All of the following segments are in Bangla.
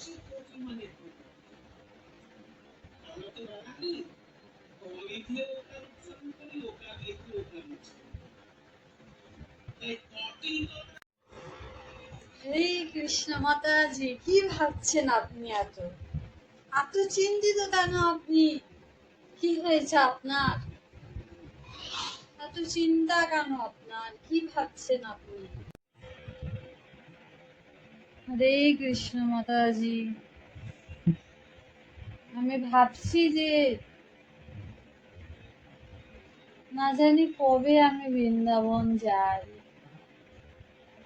হরে কৃষ্ণ মাতাজি, কি ভাবছেন আপনি? এত এত চিন্তিত কেন আপনি? কি হয়েছে আপনার? এত চিন্তা কেন আপনার? কি ভাবছেন আপনি? হরে কৃষ্ণ মাতাজি, আমি ভাবছি যে না জানি কবে আমি বৃন্দাবন যাই,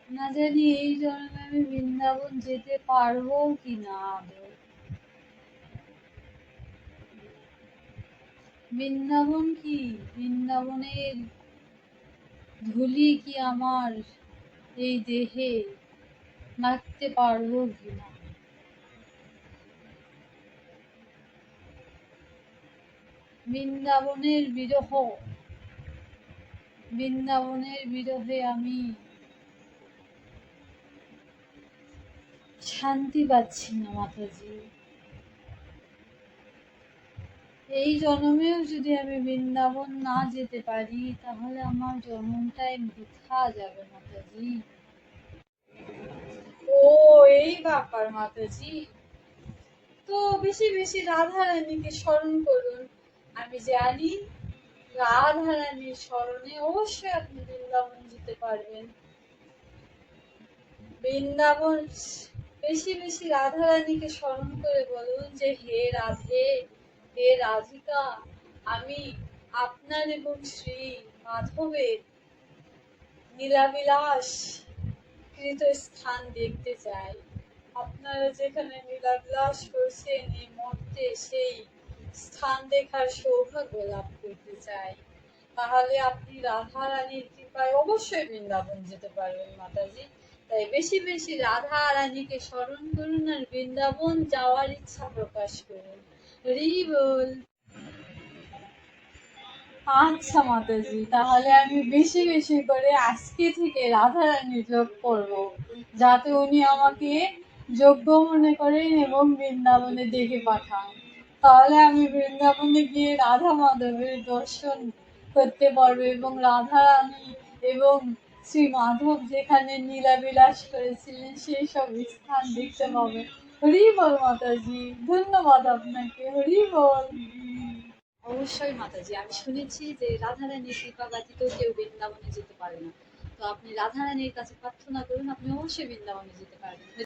না জানি এই জন্মে আমি বৃন্দাবন যেতে পারবো কি না। বৃন্দাবন কি, বৃন্দাবনের ধুলি কি আমার এই দেহে মাখতে পারবো কিনা। বৃন্দাবনের বিরহ, বৃন্দাবনের বিরহে আমি শান্তি পাচ্ছি না মাতাজি। এই জন্মেও যদি আমি বৃন্দাবন না যেতে পারি তাহলে আমার জন্মটাই বৃথা যাবে মাতাজি। ও, এই ব্যাপার মাতাজি। তো বেশি বেশি রাধা রানীকে স্মরণ করুন। আমি জানি রাধা রানীর স্মরণে অবশ্যই আপনি বৃন্দাবন যেতে পারবেন। বৃন্দাবন বেশি বেশি রাধা রানীকে স্মরণ করে বলুন যে হে রাধে, হে রাধিকা, আমি আপনার এবং শ্রী মাধবের লীলাবিলাস কৃত স্থান দেখতে চাই। আপনারা যেখানে লীলাবিলাস করছেন এই মুহূর্তে সেই স্থান দেখার সৌভাগ্য লাভ করতে চাই। তাহলে আপনি রাধা রানীর কৃপায় অবশ্যই বৃন্দাবন যেতে পারবেন মাতাজি। তাই বেশি বেশি রাধা রানীকে স্মরণ করুন আর বৃন্দাবন যাওয়ার ইচ্ছা প্রকাশ করুন। হরি বল। আচ্ছা মাতাজি, তাহলে আমি বেশি বেশি করে আজকে থেকে রাধা রানীর যোগ করব, যাতে উনি আমাকে যোগ্য মনে করেন এবং বৃন্দাবনে ডেকে পাঠান। তাহলে আমি বৃন্দাবনে গিয়ে রাধা মাধবের দর্শন করতে পারবো এবং রাধা রানী এবং শ্রী মাধব যেখানে লীলাবিলাস করেছিলেন সেই সব স্থান দেখতে পাবে। হরি বল মাতাজি, ধন্যবাদ আপনাকে। হরি বল। অবশ্যই মাতাজি, আমি শুনেছি যে রাধারানীর কৃপা ব্যতীত কেউ বৃন্দাবনে যেতে পারে না। তো আপনি রাধারানীর কাছে প্রার্থনা করুন, আপনি অবশ্যই বৃন্দাবনে যেতে পারবেন।